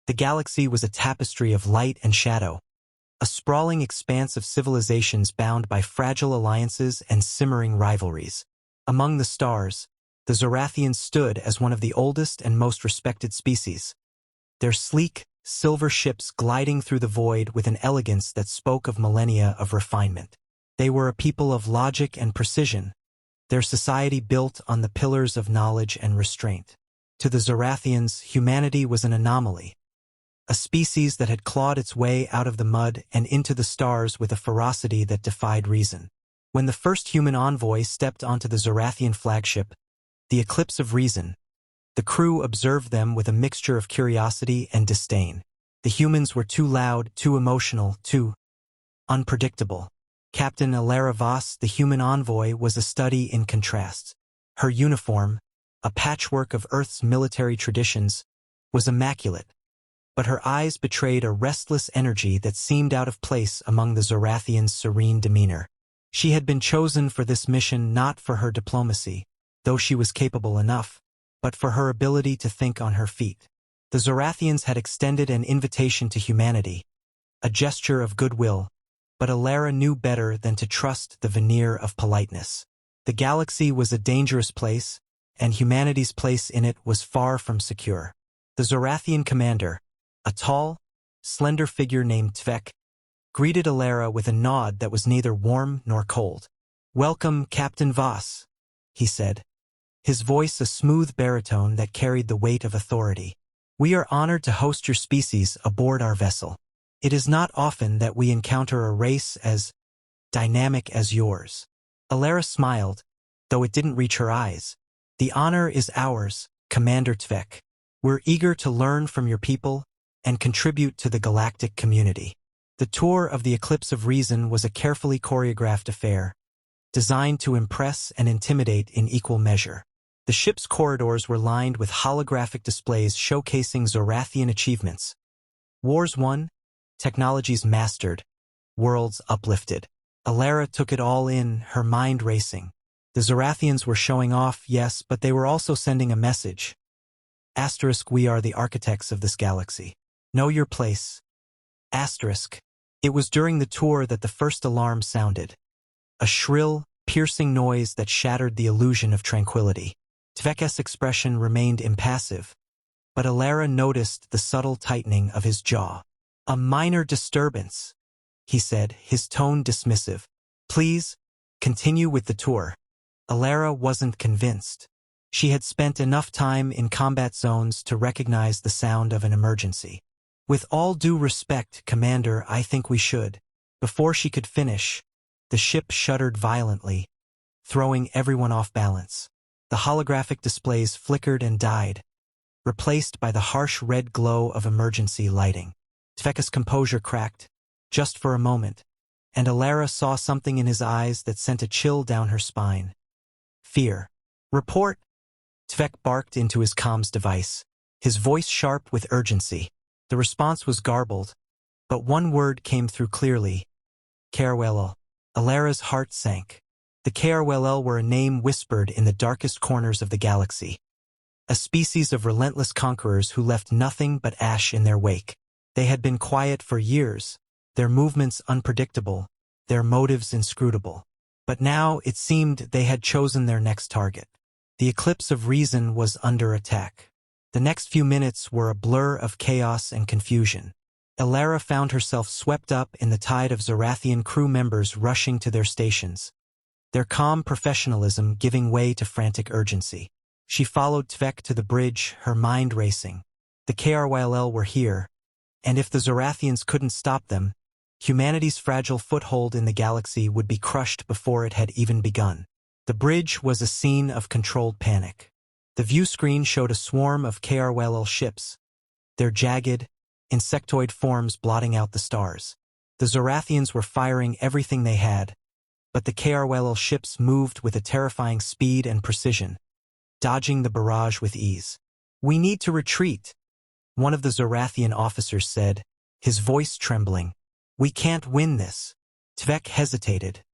The galaxy was a tapestry of light and shadow, a sprawling expanse of civilizations bound by fragile alliances and simmering rivalries. Among the stars, the Zorathians stood as one of the oldest and most respected species, their sleek, silver ships gliding through the void with an elegance that spoke of millennia of refinement. They were a people of logic and precision, their society built on the pillars of knowledge and restraint. To the Zorathians, humanity was an anomaly, a species that had clawed its way out of the mud and into the stars with a ferocity that defied reason. When the first human envoy stepped onto the Zorathian flagship, the Eclipse of Reason, the crew observed them with a mixture of curiosity and disdain. The humans were too loud, too emotional, too unpredictable. Captain Alara Voss, the human envoy, was a study in contrasts. Her uniform, a patchwork of Earth's military traditions, was immaculate, but her eyes betrayed a restless energy that seemed out of place among the Zorathians' serene demeanor. She had been chosen for this mission not for her diplomacy, though she was capable enough, but for her ability to think on her feet. The Zorathians had extended an invitation to humanity, a gesture of goodwill, but Alara knew better than to trust the veneer of politeness. The galaxy was a dangerous place, and humanity's place in it was far from secure. The Zorathian commander, a tall, slender figure named Tvek, greeted Alara with a nod that was neither warm nor cold. "Welcome, Captain Voss," he said, his voice a smooth baritone that carried the weight of authority. "We are honored to host your species aboard our vessel. It is not often that we encounter a race as dynamic as yours." Alara smiled, though it didn't reach her eyes. "The honor is ours, Commander Tvek. We're eager to learn from your people and contribute to the galactic community." The tour of the Eclipse of Reason was a carefully choreographed affair, designed to impress and intimidate in equal measure. The ship's corridors were lined with holographic displays showcasing Zorathian achievements. Wars won, technologies mastered, worlds uplifted. Alara took it all in, her mind racing. The Zorathians were showing off, yes, but they were also sending a message. Asterisk, we are the architects of this galaxy. Know your place. Asterisk. It was during the tour that the first alarm sounded. A shrill, piercing noise that shattered the illusion of tranquility. Tvek's expression remained impassive, but Alara noticed the subtle tightening of his jaw. "A minor disturbance," he said, his tone dismissive. "Please, continue with the tour." Alara wasn't convinced. She had spent enough time in combat zones to recognize the sound of an emergency. "With all due respect, Commander, I think we should." Before she could finish, the ship shuddered violently, throwing everyone off balance. The holographic displays flickered and died, replaced by the harsh red glow of emergency lighting. Tvek's composure cracked, just for a moment, and Alara saw something in his eyes that sent a chill down her spine. Fear. "Report!" Tvek barked into his comms device, his voice sharp with urgency. The response was garbled, but one word came through clearly. "KRWL." Alara's heart sank. The KRWL were a name whispered in the darkest corners of the galaxy. A species of relentless conquerors who left nothing but ash in their wake. They had been quiet for years, their movements unpredictable, their motives inscrutable. But now it seemed they had chosen their next target. The Eclipse of Reason was under attack. The next few minutes were a blur of chaos and confusion. Alara found herself swept up in the tide of Zorathian crew members rushing to their stations, their calm professionalism giving way to frantic urgency. She followed Tvek to the bridge, her mind racing. The KRYL were here, and if the Zorathians couldn't stop them, humanity's fragile foothold in the galaxy would be crushed before it had even begun. The bridge was a scene of controlled panic. The view screen showed a swarm of KRYL ships, their jagged, insectoid forms blotting out the stars. The Zorathians were firing everything they had, but the KRYL ships moved with a terrifying speed and precision, dodging the barrage with ease. "We need to retreat," one of the Zorathian officers said, his voice trembling. "We can't win this." Tvek hesitated,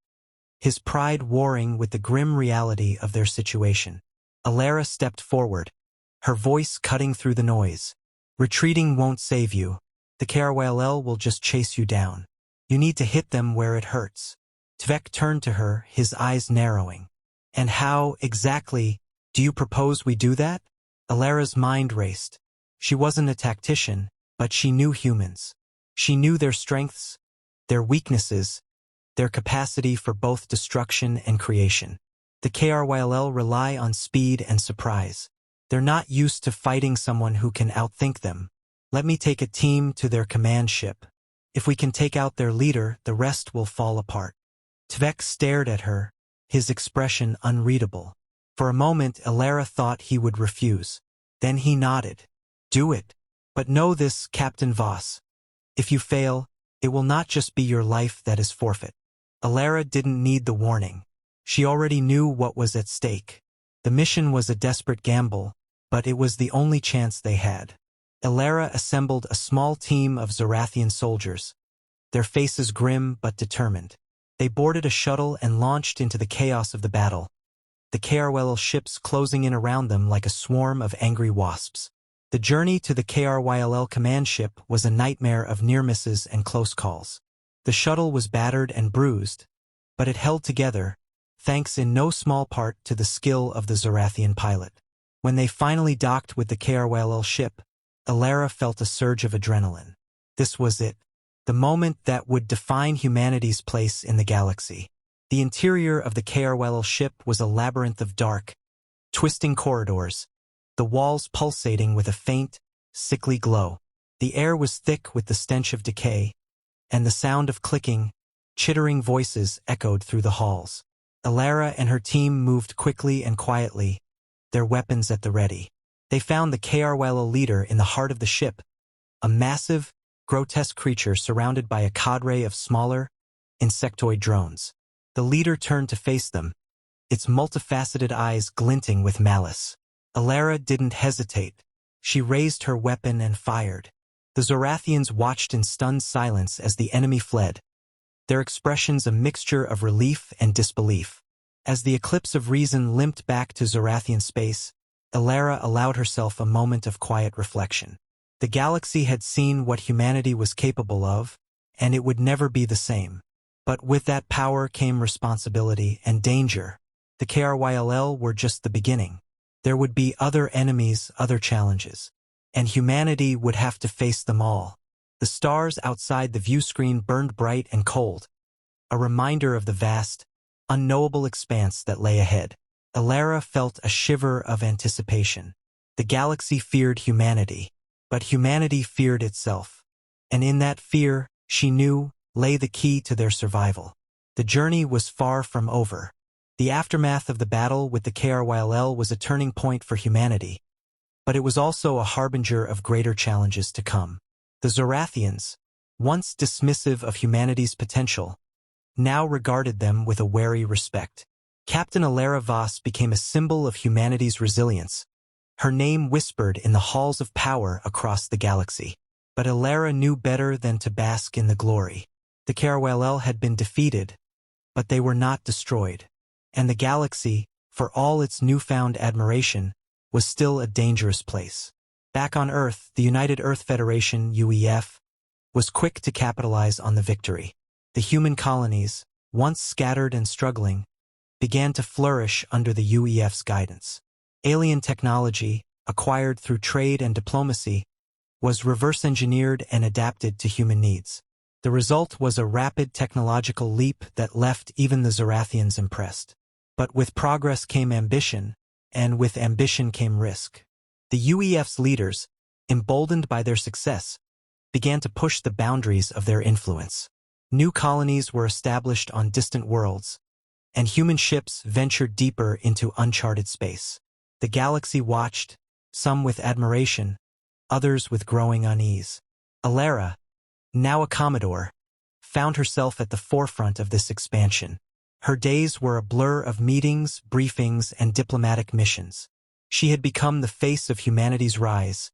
his pride warring with the grim reality of their situation. Alara stepped forward, her voice cutting through the noise. Retreating won't save you. The KRYLL will just chase you down. You need to hit them where it hurts. Tvek turned to her, his eyes narrowing. And how, exactly, do you propose we do that? Alara's mind raced. She wasn't a tactician, but she knew humans. She knew their strengths, their weaknesses, their capacity for both destruction and creation. The KRYLL rely on speed and surprise. They're not used to fighting someone who can outthink them. Let me take a team to their command ship. If we can take out their leader, the rest will fall apart. Tvek stared at her, his expression unreadable. For a moment, Alara thought he would refuse. Then he nodded. Do it. But know this, Captain Voss. If you fail, it will not just be your life that is forfeit. Alara didn't need the warning. She already knew what was at stake. The mission was a desperate gamble, but it was the only chance they had. Alara assembled a small team of Zorathian soldiers, their faces grim but determined. They boarded a shuttle and launched into the chaos of the battle, the KRYLL ships closing in around them like a swarm of angry wasps. The journey to the KRYLL command ship was a nightmare of near misses and close calls. The shuttle was battered and bruised, but it held together, thanks in no small part to the skill of the Zorathian pilot. When they finally docked with the KRYLL ship, Alara felt a surge of adrenaline. This was it, the moment that would define humanity's place in the galaxy. The interior of the KRYLL ship was a labyrinth of dark, twisting corridors, the walls pulsating with a faint, sickly glow. The air was thick with the stench of decay, and the sound of clicking, chittering voices echoed through the halls. Alara and her team moved quickly and quietly, their weapons at the ready. They found the KRYLL leader in the heart of the ship, a massive, grotesque creature surrounded by a cadre of smaller, insectoid drones. The leader turned to face them, its multifaceted eyes glinting with malice. Alara didn't hesitate. She raised her weapon and fired. The Zorathians watched in stunned silence as the enemy fled, their expressions a mixture of relief and disbelief. As the eclipse of reason limped back to Zorathian space, Alara allowed herself a moment of quiet reflection. The galaxy had seen what humanity was capable of, and it would never be the same. But with that power came responsibility and danger. The KRYLL were just the beginning. There would be other enemies, other challenges, and humanity would have to face them all. The stars outside the view screen burned bright and cold, a reminder of the vast, unknowable expanse that lay ahead. Alara felt a shiver of anticipation. The galaxy feared humanity, but humanity feared itself. And in that fear, she knew, lay the key to their survival. The journey was far from over. The aftermath of the battle with the KRYLL was a turning point for humanity, but it was also a harbinger of greater challenges to come. The Zorathians, once dismissive of humanity's potential, now regarded them with a wary respect. Captain Alara Voss became a symbol of humanity's resilience, her name whispered in the halls of power across the galaxy. But Alara knew better than to bask in the glory. The KRYLL had been defeated, but they were not destroyed. And the galaxy, for all its newfound admiration, was still a dangerous place. Back on Earth, the United Earth Federation, UEF, was quick to capitalize on the victory. The human colonies, once scattered and struggling, began to flourish under the UEF's guidance. Alien technology, acquired through trade and diplomacy, was reverse-engineered and adapted to human needs. The result was a rapid technological leap that left even the Zorathians impressed. But with progress came ambition, and with ambition came risk. The UEF's leaders, emboldened by their success, began to push the boundaries of their influence. New colonies were established on distant worlds, and human ships ventured deeper into uncharted space. The galaxy watched, some with admiration, others with growing unease. Alara, now a Commodore, found herself at the forefront of this expansion. Her days were a blur of meetings, briefings, and diplomatic missions. She had become the face of humanity's rise,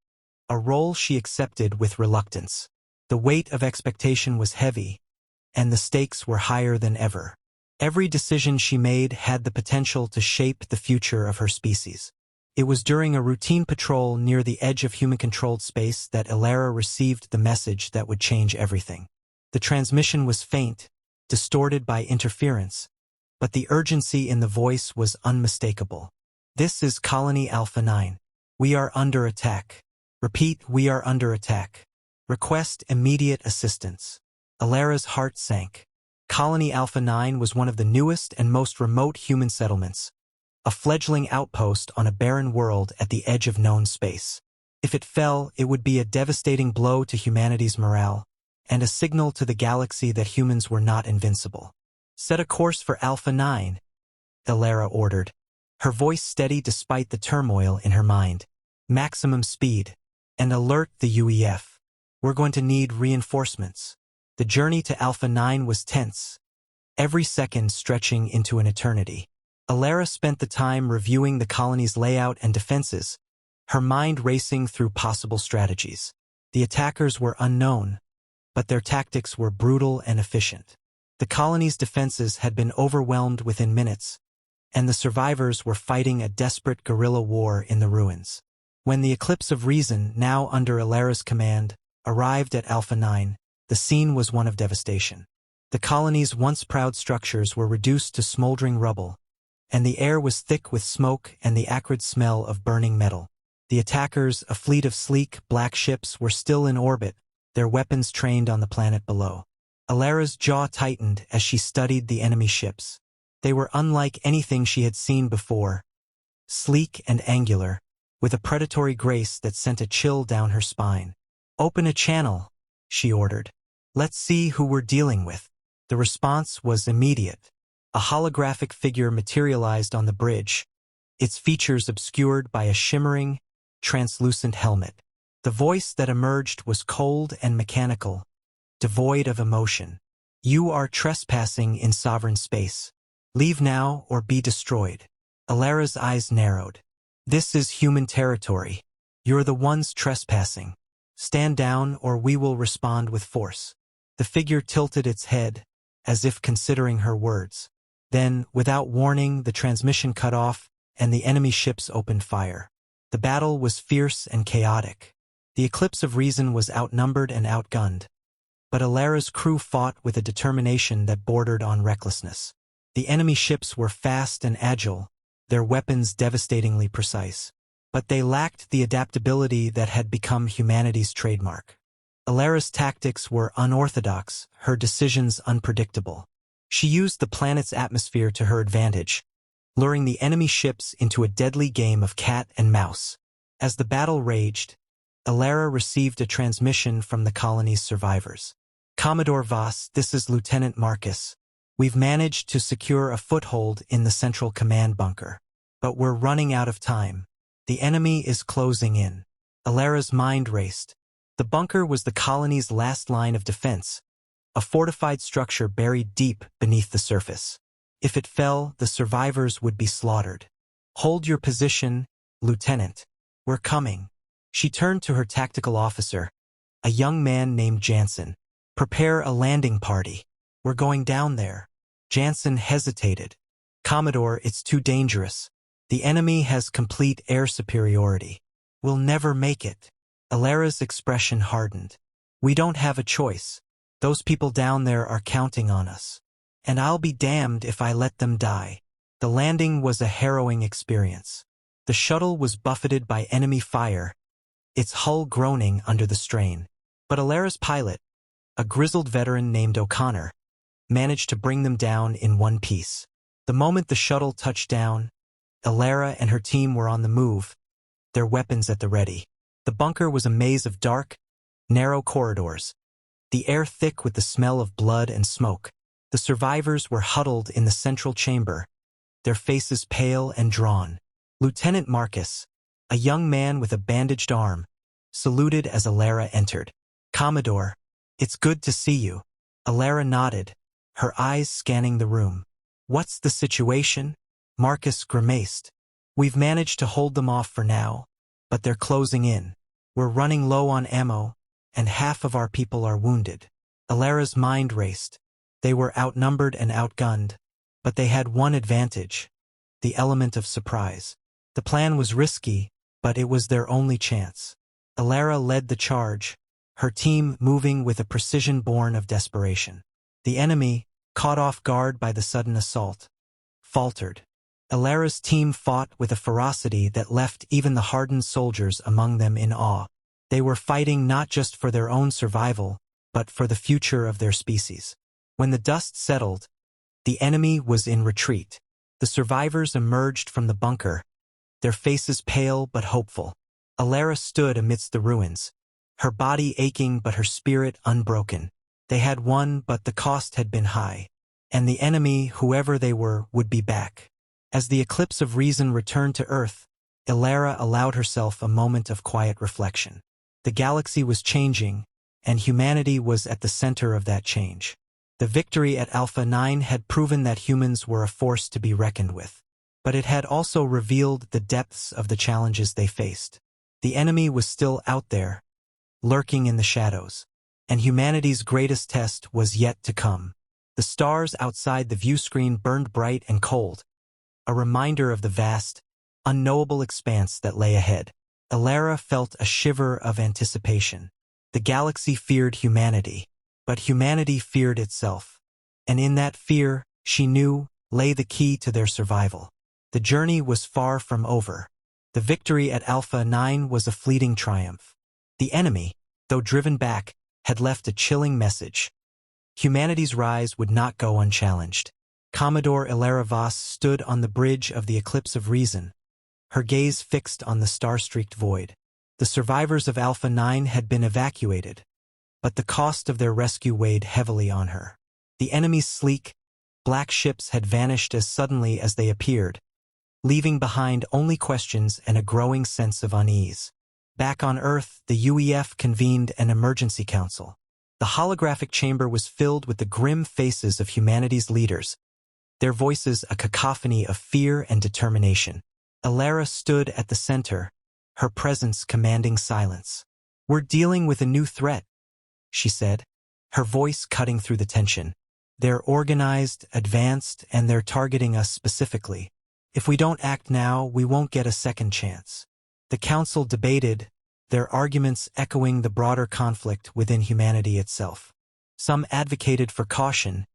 a role she accepted with reluctance. The weight of expectation was heavy, and the stakes were higher than ever. Every decision she made had the potential to shape the future of her species. It was during a routine patrol near the edge of human-controlled space that Elara received the message that would change everything. The transmission was faint, distorted by interference, but the urgency in the voice was unmistakable. "This is Colony Alpha 9. We are under attack. Repeat, we are under attack. Request immediate assistance." Elara's heart sank. Colony Alpha 9 was one of the newest and most remote human settlements, a fledgling outpost on a barren world at the edge of known space. If it fell, it would be a devastating blow to humanity's morale, and a signal to the galaxy that humans were not invincible. "Set a course for Alpha 9, Elara ordered, her voice steady despite the turmoil in her mind. "Maximum speed. And alert the UEF. We're going to need reinforcements." The journey to Alpha 9 was tense, every second stretching into an eternity. Elara spent the time reviewing the colony's layout and defenses, her mind racing through possible strategies. The attackers were unknown, but their tactics were brutal and efficient. The colony's defenses had been overwhelmed within minutes, and the survivors were fighting a desperate guerrilla war in the ruins. When the Eclipse of Reason, now under Elara's command, arrived at Alpha 9, the scene was one of devastation. The colony's once proud structures were reduced to smoldering rubble, and the air was thick with smoke and the acrid smell of burning metal. The attackers, a fleet of sleek, black ships, were still in orbit, their weapons trained on the planet below. Elara's jaw tightened as she studied the enemy ships. They were unlike anything she had seen before, sleek and angular, with a predatory grace that sent a chill down her spine. "Open a channel," she ordered. "Let's see who we're dealing with." The response was immediate. A holographic figure materialized on the bridge, its features obscured by a shimmering, translucent helmet. The voice that emerged was cold and mechanical, devoid of emotion. "You are trespassing in sovereign space. Leave now or be destroyed." Elara's eyes narrowed. "This is human territory. You're the ones trespassing. Stand down or we will respond with force." The figure tilted its head, as if considering her words. Then, without warning, the transmission cut off, and the enemy ships opened fire. The battle was fierce and chaotic. The Eclipse of Reason was outnumbered and outgunned, but Elara's crew fought with a determination that bordered on recklessness. The enemy ships were fast and agile, their weapons devastatingly precise, but they lacked the adaptability that had become humanity's trademark. Elara's tactics were unorthodox, her decisions unpredictable. She used the planet's atmosphere to her advantage, luring the enemy ships into a deadly game of cat and mouse. As the battle raged, Elara received a transmission from the colony's survivors. "Commodore Voss, this is Lieutenant Marcus. We've managed to secure a foothold in the central command bunker, but we're running out of time. The enemy is closing in." Elara's mind raced. The bunker was the colony's last line of defense, a fortified structure buried deep beneath the surface. If it fell, the survivors would be slaughtered. "Hold your position, Lieutenant. We're coming." She turned to her tactical officer, a young man named Jansen. "Prepare a landing party. We're going down there." Jansen hesitated. "Commodore, it's too dangerous. The enemy has complete air superiority. We'll never make it." Elara's expression hardened. "We don't have a choice. Those people down there are counting on us. And I'll be damned if I let them die." The landing was a harrowing experience. The shuttle was buffeted by enemy fire, its hull groaning under the strain. But Elara's pilot, a grizzled veteran named O'Connor, managed to bring them down in one piece. The moment the shuttle touched down, Elara and her team were on the move, their weapons at the ready. The bunker was a maze of dark, narrow corridors, the air thick with the smell of blood and smoke. The survivors were huddled in the central chamber, their faces pale and drawn. Lieutenant Marcus, a young man with a bandaged arm, saluted as Elara entered. "Commodore, it's good to see you." Elara nodded, her eyes scanning the room. "What's the situation?" Marcus grimaced. "We've managed to hold them off for now, but they're closing in. We're running low on ammo, and half of our people are wounded." Elara's mind raced. They were outnumbered and outgunned, but they had one advantage: the element of surprise. The plan was risky, but it was their only chance. Elara led the charge, her team moving with a precision born of desperation. The enemy, caught off guard by the sudden assault, faltered. Elara's team fought with a ferocity that left even the hardened soldiers among them in awe. They were fighting not just for their own survival, but for the future of their species. When the dust settled, the enemy was in retreat. The survivors emerged from the bunker, their faces pale but hopeful. Elara stood amidst the ruins, her body aching but her spirit unbroken. They had won, but the cost had been high, and the enemy, whoever they were, would be back. As the eclipse of reason returned to Earth, Elara allowed herself a moment of quiet reflection. The galaxy was changing, and humanity was at the center of that change. The victory at Alpha 9 had proven that humans were a force to be reckoned with, but it had also revealed the depths of the challenges they faced. The enemy was still out there, lurking in the shadows, and humanity's greatest test was yet to come. The stars outside the viewscreen burned bright and cold, a reminder of the vast, unknowable expanse that lay ahead. Elara felt a shiver of anticipation. The galaxy feared humanity, but humanity feared itself, and in that fear, she knew, lay the key to their survival. The journey was far from over. The victory at Alpha 9 was a fleeting triumph. The enemy, though driven back, had left a chilling message. Humanity's rise would not go unchallenged. Commodore Elara Vos stood on the bridge of the eclipse of reason, her gaze fixed on the star-streaked void. The survivors of Alpha 9 had been evacuated, but the cost of their rescue weighed heavily on her. The enemy's sleek, black ships had vanished as suddenly as they appeared, leaving behind only questions and a growing sense of unease. Back on Earth, the UEF convened an emergency council. The holographic chamber was filled with the grim faces of humanity's leaders, their voices a cacophony of fear and determination. Elara stood at the center, her presence commanding silence. "We're dealing with a new threat," she said, her voice cutting through the tension. "They're organized, advanced, and they're targeting us specifically. If we don't act now, we won't get a second chance." The council debated, their arguments echoing the broader conflict within humanity itself. Some advocated for caution,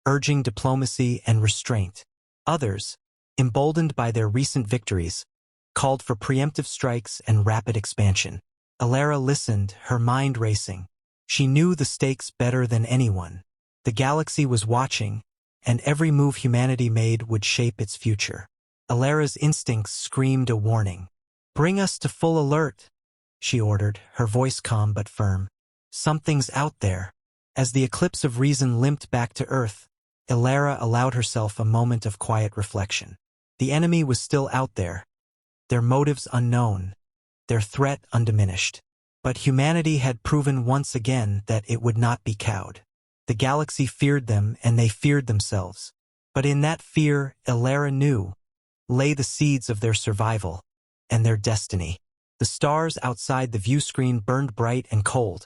urging diplomacy and restraint. Others, emboldened by their recent victories, called for preemptive strikes and rapid expansion. Elara listened, her mind racing. She knew the stakes better than anyone. The galaxy was watching, and every move humanity made would shape its future. Elara's instincts screamed a warning. "Bring us to full alert," she ordered, her voice calm but firm. "Something's out there." As the eclipse of reason limped back to Earth, Elara allowed herself a moment of quiet reflection. The enemy was still out there, their motives unknown, their threat undiminished. But humanity had proven once again that it would not be cowed. The galaxy feared them and they feared themselves. But in that fear, Elara knew, lay the seeds of their survival and their destiny. The stars outside the viewscreen burned bright and cold,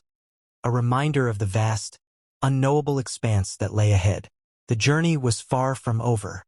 a reminder of the vast, unknowable expanse that lay ahead. The journey was far from over.